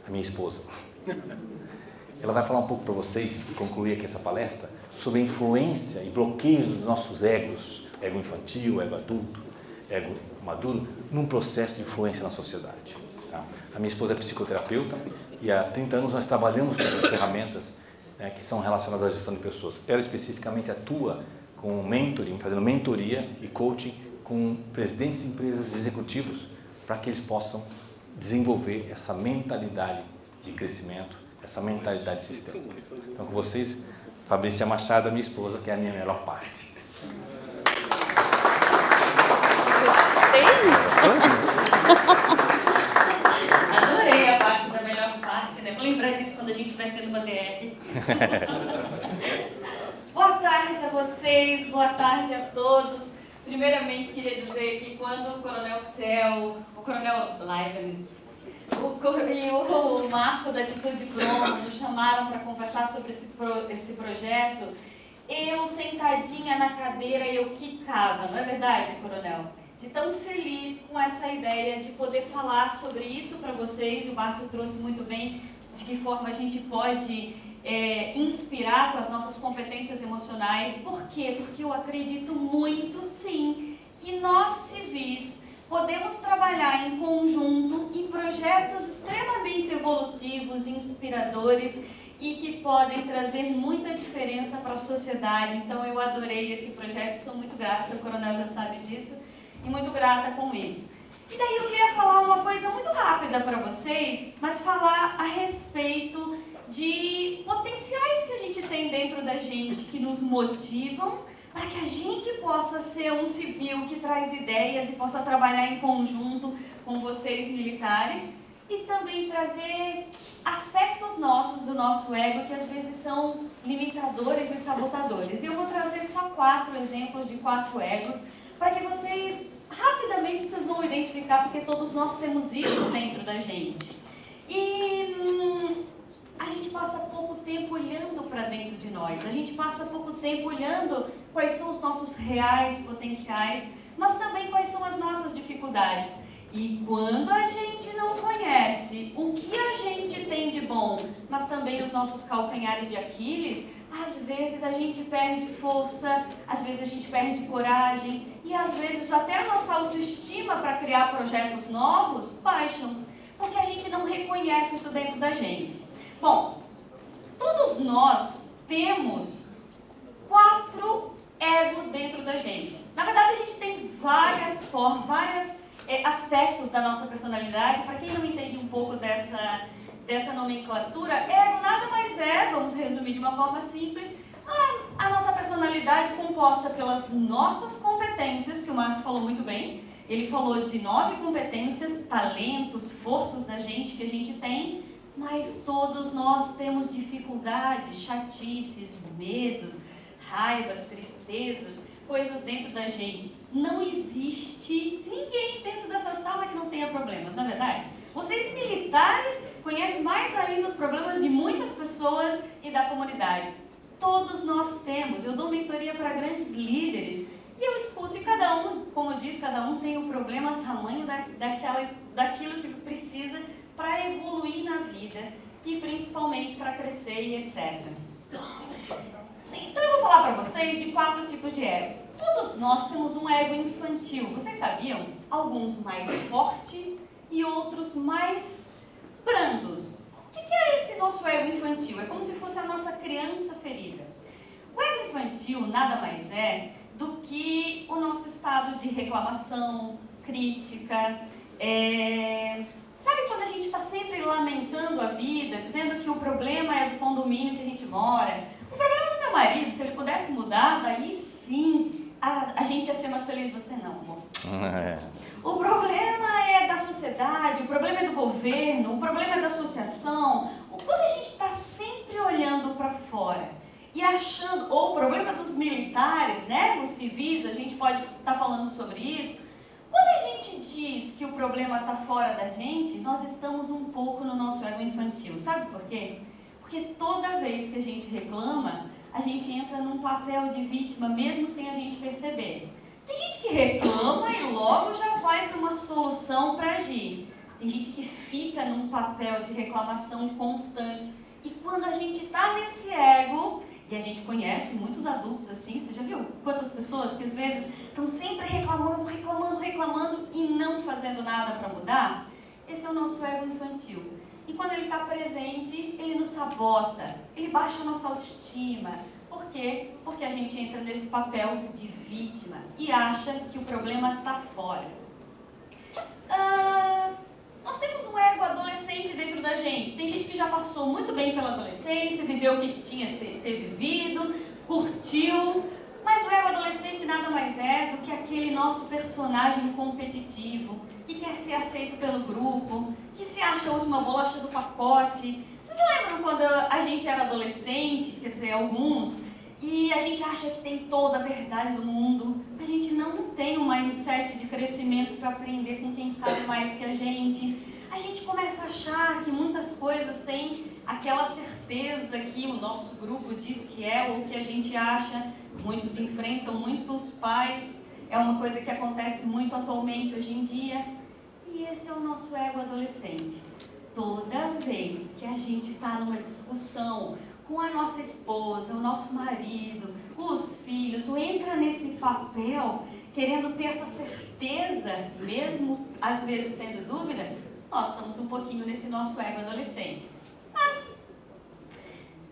a minha esposa. Ela vai falar um pouco para vocês, concluir aqui essa palestra, sobre a influência e bloqueios dos nossos egos, ego infantil, ego adulto, ego maduro, num processo de influência na sociedade. Tá? A minha esposa é psicoterapeuta e há 30 anos nós trabalhamos com essas ferramentas, né, que são relacionadas à gestão de pessoas. Ela especificamente atua com mentoring, fazendo mentoria e coaching com presidentes de empresas e executivos para que eles possam desenvolver essa mentalidade de crescimento, essa mentalidade sistêmica. Então, com vocês, Fabrícia Machado, minha esposa, que é a minha melhor parte. Adorei a parte da melhor parte, né? Vou lembrar disso quando a gente estiver tendo uma DR. Boa tarde a vocês, boa tarde a todos. Primeiramente, queria dizer que quando o Coronel Cel, o Coronel Leibniz e o Marco da Atitude Cromo nos chamaram para conversar sobre esse projeto, eu sentadinha na cadeira, eu quicava, não é verdade, Coronel? De tão feliz com essa ideia de poder falar sobre isso para vocês. O Márcio trouxe muito bem de que forma a gente pode inspirar com as nossas competências emocionais. Por quê? Porque eu acredito muito, sim, que nós civis podemos trabalhar em conjunto em projetos extremamente evolutivos, inspiradores e que podem trazer muita diferença para a sociedade. Então eu adorei esse projeto, sou muito grata, o Coronel já sabe disso, e muito grata com isso. E daí eu queria falar uma coisa muito rápida para vocês, mas falar a respeito de potenciais que a gente tem dentro da gente, que nos motivam para que a gente possa ser um civil que traz ideias e possa trabalhar em conjunto com vocês militares e também trazer aspectos nossos do nosso ego que às vezes são limitadores e sabotadores. E eu vou trazer só 4 exemplos de 4 egos para que vocês, rapidamente, vocês vão identificar, porque todos nós temos isso dentro da gente. E a gente passa pouco tempo olhando para dentro de nós, a gente passa pouco tempo olhando quais são os nossos reais potenciais, mas também quais são as nossas dificuldades. E quando a gente não conhece o que a gente tem de bom, mas também os nossos calcanhares de Aquiles, às vezes a gente perde força, às vezes a gente perde coragem e às vezes até a nossa autoestima para criar projetos novos baixam, porque a gente não reconhece isso dentro da gente. Bom, todos nós temos 4 egos dentro da gente. Na verdade, a gente tem várias formas, vários aspectos da nossa personalidade. Para quem não entende um pouco dessa nomenclatura, ego nada mais é, vamos resumir de uma forma simples, a nossa personalidade composta pelas nossas competências, que o Márcio falou muito bem. Ele falou de 9 competências, talentos, forças da gente que a gente tem, mas todos nós temos dificuldades, chatices, medos, raivas, tristezas, coisas dentro da gente. Não existe ninguém dentro dessa sala que não tenha problemas, não é verdade? Vocês militares conhecem mais ainda os problemas de muitas pessoas e da comunidade. Todos nós temos. Eu dou mentoria para grandes líderes e eu escuto, e cada um, como eu disse, cada um tem o problema, tamanho daquilo que precisa para evoluir na vida e principalmente para crescer e etc. Então eu vou falar para vocês de 4 tipos de egos. Todos nós temos um ego infantil. Vocês sabiam? Alguns mais fortes e outros mais brandos. O que é esse nosso ego infantil? É como se fosse a nossa criança ferida. O ego infantil nada mais é do que o nosso estado de reclamação, crítica, sabe quando a gente está sempre lamentando a vida, dizendo que o problema é do condomínio que a gente mora? O problema do meu marido, se ele pudesse mudar, daí sim, a gente ia ser mais feliz. Você não, amor. O problema é da sociedade, o problema é do governo, o problema é da associação. Quando a gente está sempre olhando para fora e achando, ou o problema dos militares, né, os civis, a gente pode estar falando sobre isso. Quando a gente diz que o problema está fora da gente, nós estamos um pouco no nosso ego infantil. Sabe por quê? Porque toda vez que a gente reclama, a gente entra num papel de vítima, mesmo sem a gente perceber. Tem gente que reclama e logo já vai para uma solução para agir. tem gente que fica num papel de reclamação constante. E quando a gente está nesse ego, e a gente conhece muitos adultos assim, você já viu quantas pessoas que às vezes estão sempre reclamando e não fazendo nada para mudar? Esse é o nosso ego infantil. E quando ele está presente, ele nos sabota, ele baixa a nossa autoestima. Por quê? Porque a gente entra nesse papel de vítima e acha que o problema está fora. Nós temos um ego adolescente dentro da gente. Tem gente que já passou muito bem pela adolescência, viveu o que tinha que ter vivido, curtiu. Mas o ego adolescente nada mais é do que aquele nosso personagem competitivo, que quer ser aceito pelo grupo, que se acha a última bolacha do pacote. Vocês lembram quando a gente era adolescente, quer dizer, alguns, e a gente acha que tem toda a verdade do mundo? A gente não tem um mindset de crescimento para aprender com quem sabe mais que a gente. A gente começa a achar que muitas coisas têm aquela certeza que o nosso grupo diz que é, ou que a gente acha. Muitos enfrentam, muitos pais. É uma coisa que acontece muito atualmente hoje em dia. E esse é o nosso ego adolescente. Toda vez que a gente está numa discussão com a nossa esposa, o nosso marido, os filhos, ou entra nesse papel querendo ter essa certeza, mesmo às vezes tendo dúvida, nós estamos um pouquinho nesse nosso ego adolescente. Mas,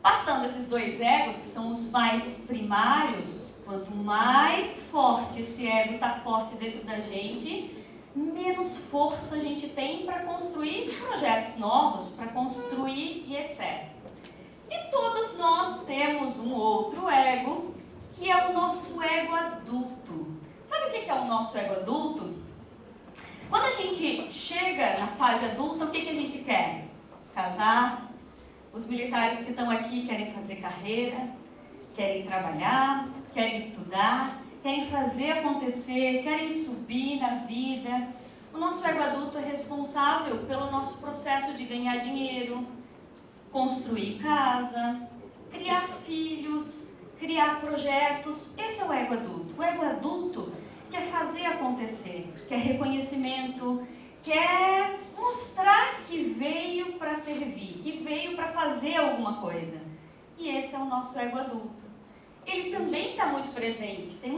passando esses dois egos, que são os mais primários, quanto mais forte esse ego está forte dentro da gente, menos força a gente tem para construir projetos novos, para construir e etc. E todos nós temos um outro ego, que é o nosso ego adulto. Sabe o que é o nosso ego adulto? Quando a gente chega na fase adulta, o que a gente quer? Casar. Os militares que estão aqui querem fazer carreira, querem trabalhar, querem estudar, querem fazer acontecer, querem subir na vida. O nosso ego adulto é responsável pelo nosso processo de ganhar dinheiro, construir casa, criar filhos, criar projetos. Esse é o ego adulto. O ego adulto quer fazer acontecer, quer reconhecimento, quer mostrar que veio para servir, que veio para fazer alguma coisa. E esse é o nosso ego adulto. Ele também está muito presente. Tem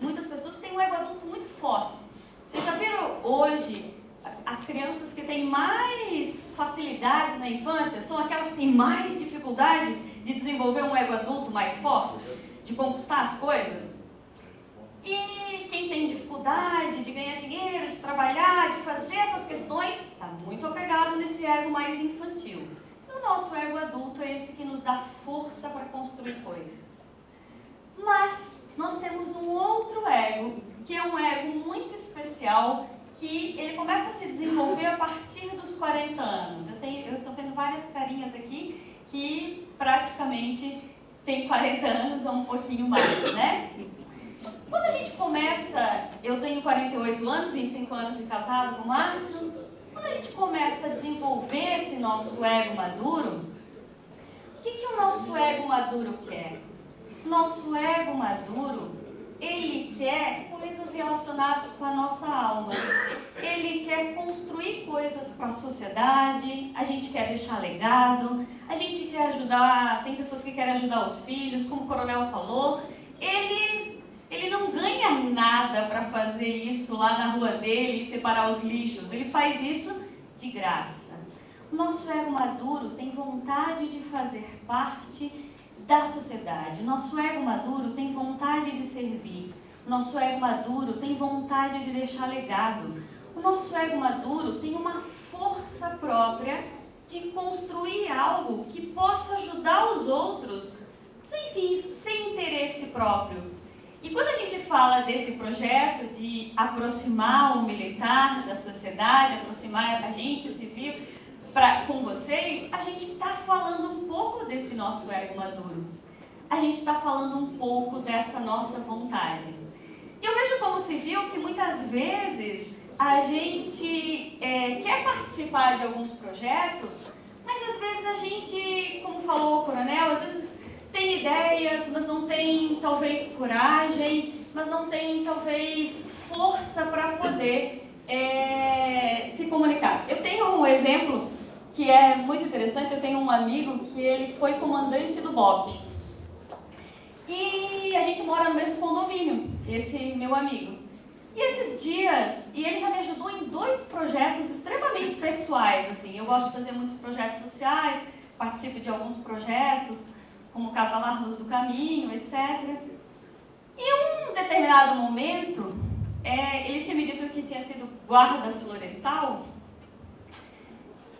muitas pessoas que têm um ego adulto muito forte. Vocês já viram hoje, as crianças que têm mais facilidades na infância são aquelas que têm mais dificuldade de desenvolver um ego adulto mais forte, de conquistar as coisas? E quem tem dificuldade de ganhar dinheiro, de trabalhar, de fazer essas questões, está muito apegado nesse ego mais infantil. O nosso ego adulto é esse que nos dá força para construir coisas. Mas nós temos um outro ego, que é um ego muito especial, que ele começa a se desenvolver a partir dos 40 anos. Eu estou vendo várias carinhas aqui que praticamente tem 40 anos ou um pouquinho mais, né? Quando a gente começa, eu tenho 48 anos, 25 anos de casado com o Márcio, quando a gente começa a desenvolver esse nosso ego maduro, o que o nosso ego maduro quer? Nosso ego maduro, ele quer coisas relacionadas com a nossa alma. Ele quer construir coisas para a sociedade, a gente quer deixar legado, a gente quer ajudar, tem pessoas que querem ajudar os filhos, como o coronel falou. Ele não ganha nada para fazer isso lá na rua dele e separar os lixos. Ele faz isso de graça. O nosso ego maduro tem vontade de fazer parte da sociedade. Nosso ego maduro tem vontade de servir. Nosso ego maduro tem vontade de deixar legado. O nosso ego maduro tem uma força própria de construir algo que possa ajudar os outros sem fins, sem interesse próprio. E quando a gente fala desse projeto de aproximar o militar da sociedade, aproximar a gente civil com vocês, a gente está falando um pouco desse nosso ego maduro. A gente está falando um pouco dessa nossa vontade. E eu vejo como civil que muitas vezes a gente quer participar de alguns projetos, mas às vezes a gente, como falou o coronel, às vezes tem ideias, mas não tem talvez coragem, mas não tem talvez força para poder se comunicar. Eu tenho um exemplo que é muito interessante. Eu tenho um amigo que ele foi comandante do BOP. E a gente mora no mesmo condomínio, esse meu amigo. E esses dias, e ele já me ajudou em 2 projetos extremamente pessoais, assim. Eu gosto de fazer muitos projetos sociais, participo de alguns projetos, como Casal à Luz do Caminho, etc. E em um determinado momento, ele tinha me dito que tinha sido guarda florestal.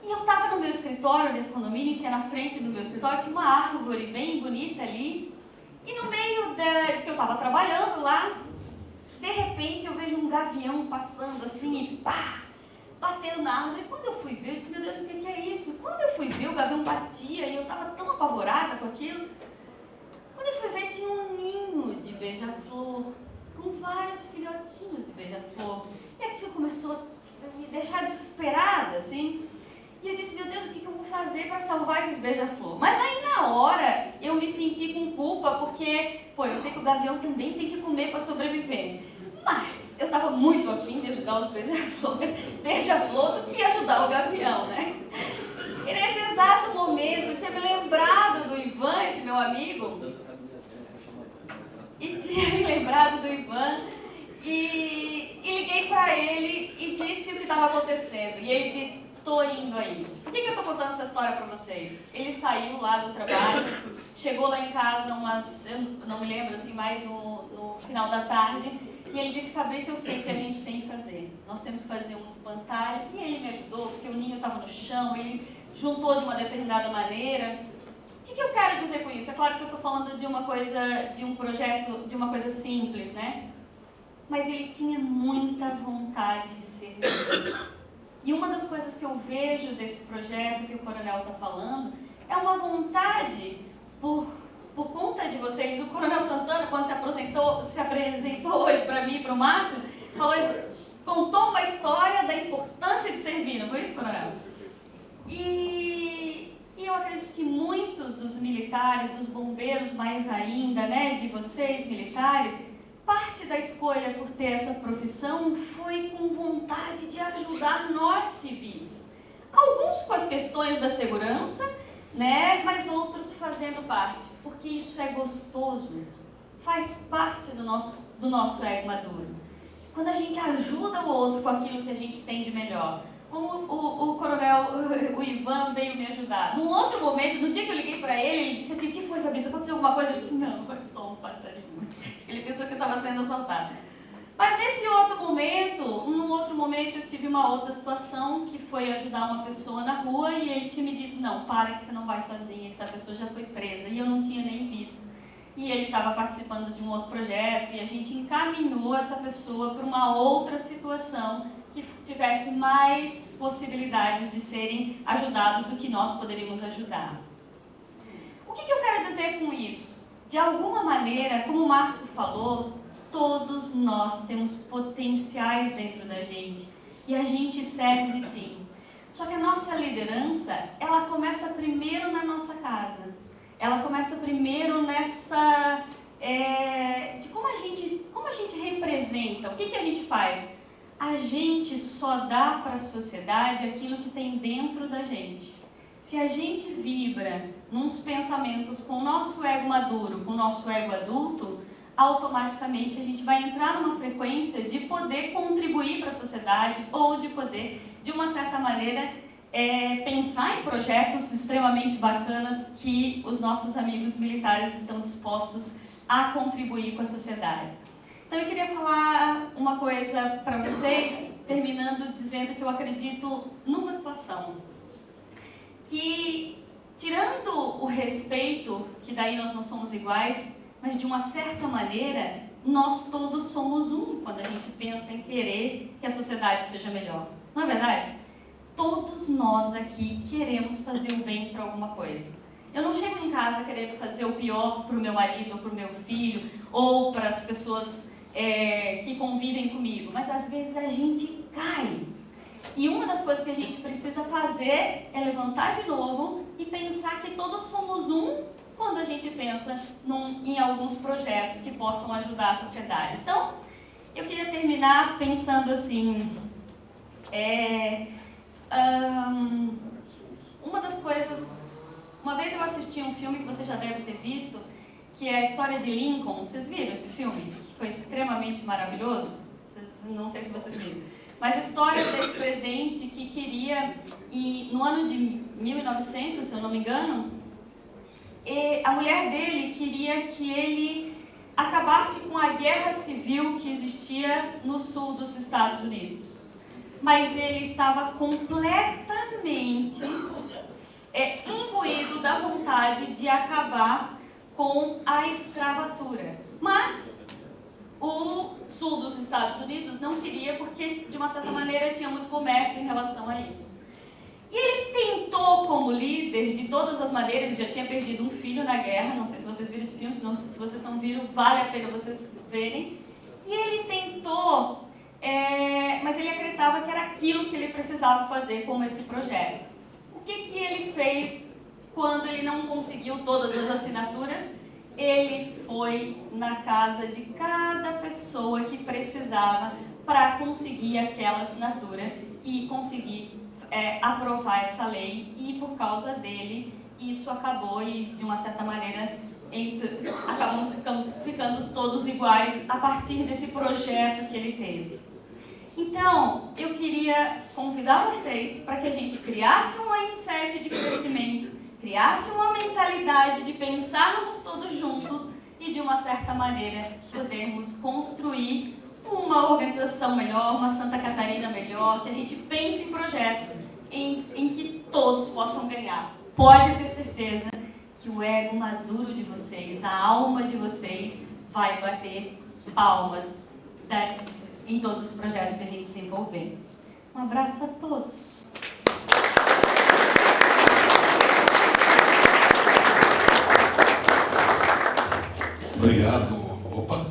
E eu estava no meu escritório, nesse condomínio, tinha na frente do meu escritório, tinha uma árvore bem bonita ali. E no meio de que eu estava trabalhando lá, de repente eu vejo um gavião passando assim e pá, batendo na árvore. E quando eu fui ver, eu disse, meu Deus, o que é isso? Quando eu fui ver, o gavião batia e eu estava tão apavorada com aquilo. Quando eu fui ver, tinha um ninho de beija-flor, com vários filhotinhos de beija-flor. E aquilo começou a me deixar desesperada, assim. E eu disse, meu Deus, o que eu vou fazer para salvar esses beija-flor? Mas aí na hora eu me senti com culpa, porque, eu sei que o gavião também tem que comer para sobreviver. Mas eu estava muito afim de ajudar os beija-flor do que ajudar o gavião, né? E nesse exato momento eu tinha me lembrado do Ivan, esse meu amigo, e liguei para ele e disse o que estava acontecendo. E ele disse, estou indo aí. Por que eu estou contando essa história para vocês? Ele saiu lá do trabalho, chegou lá em casa eu não me lembro, assim, mais no final da tarde, e ele disse, Fabrício, eu sei o que a gente tem que fazer. Nós temos que fazer um espantalho. E ele me ajudou, porque o ninho estava no chão, ele juntou de uma determinada maneira. O que eu quero dizer com isso? É claro que eu estou falando de uma coisa, de um projeto, de uma coisa simples, né? Mas ele tinha muita vontade de servir. E uma das coisas que eu vejo desse projeto que o Coronel está falando é uma vontade, por conta de vocês. O Coronel Santana, quando se apresentou hoje para mim e para o Márcio, contou uma história da importância de servir, não foi isso, Coronel? E eu acredito que muitos dos militares, dos bombeiros mais ainda, né, de vocês militares, parte da escolha por ter essa profissão foi com vontade de ajudar nós civis. Alguns com as questões da segurança, né, mas outros fazendo parte, porque isso é gostoso, faz parte do nosso ego maduro. Quando a gente ajuda o outro com aquilo que a gente tem de melhor. Como o coronel, o Ivan veio me ajudar. Num outro momento, no dia que eu liguei para ele disse assim, o que foi, Fabrício? Aconteceu alguma coisa? Eu disse, não, foi só um passarinho. Acho que ele pensou que eu estava sendo assaltada. Mas num outro momento, eu tive uma outra situação, que foi ajudar uma pessoa na rua, e ele tinha me dito, não, para que você não vai sozinha, essa pessoa já foi presa, e eu não tinha nem visto. E ele estava participando de um outro projeto, e a gente encaminhou essa pessoa para uma outra situação, que tivesse mais possibilidades de serem ajudados do que nós poderíamos ajudar. O que eu quero dizer com isso? De alguma maneira, como o Márcio falou, todos nós temos potenciais dentro da gente e a gente serve sim. Só que a nossa liderança, ela começa primeiro na nossa casa. Ela começa primeiro nessa... de como a gente representa, o que a gente faz? A gente só dá para a sociedade aquilo que tem dentro da gente. Se a gente vibra nos pensamentos com o nosso ego maduro, com o nosso ego adulto, automaticamente a gente vai entrar numa frequência de poder contribuir para a sociedade ou de poder, de uma certa maneira, pensar em projetos extremamente bacanas que os nossos amigos militares estão dispostos a contribuir com a sociedade. Então, eu queria falar uma coisa para vocês, terminando dizendo que eu acredito numa situação que, tirando o respeito, que daí nós não somos iguais, mas de uma certa maneira, nós todos somos um quando a gente pensa em querer que a sociedade seja melhor. Não é verdade? Todos nós aqui queremos fazer o bem para alguma coisa. Eu não chego em casa querendo fazer o pior para o meu marido ou para o meu filho, ou para as pessoas que convivem comigo, mas às vezes a gente cai. E uma das coisas que a gente precisa fazer é levantar de novo e pensar que todos somos um quando a gente pensa em alguns projetos que possam ajudar a sociedade. Então, eu queria terminar pensando assim, Uma das coisas... Uma vez eu assisti um filme que você já deve ter visto, que é a história de Lincoln. Vocês viram esse filme? Que foi extremamente maravilhoso? Não sei se vocês viram. Mas a história desse presidente que queria, no ano de 1900, se eu não me engano, a mulher dele queria que ele acabasse com a guerra civil que existia no sul dos Estados Unidos. Mas ele estava completamente imbuído da vontade de acabar com a escravatura. Mas o sul dos Estados Unidos não queria porque, de uma certa maneira, tinha muito comércio em relação a isso. E ele tentou, como líder, de todas as maneiras, ele já tinha perdido um filho na guerra, não sei se vocês viram esse filme, se vocês não viram, vale a pena vocês verem. E ele tentou, mas ele acreditava que era aquilo que ele precisava fazer com esse projeto. O que ele fez quando ele não conseguiu todas as assinaturas? Ele foi na casa de cada pessoa que precisava para conseguir aquela assinatura e conseguir aprovar essa lei. E por causa dele, isso acabou e, de uma certa maneira, acabamos ficando todos iguais a partir desse projeto que ele teve. Então, eu queria convidar vocês para que a gente criasse um mindset de crescimento, criasse uma mentalidade de pensarmos todos juntos e, de uma certa maneira, podermos construir uma organização melhor, uma Santa Catarina melhor, que a gente pense em projetos em que todos possam ganhar. Pode ter certeza que o ego maduro de vocês, a alma de vocês, vai bater palmas em todos os projetos que a gente se envolver. Um abraço a todos. Obrigado. Opa.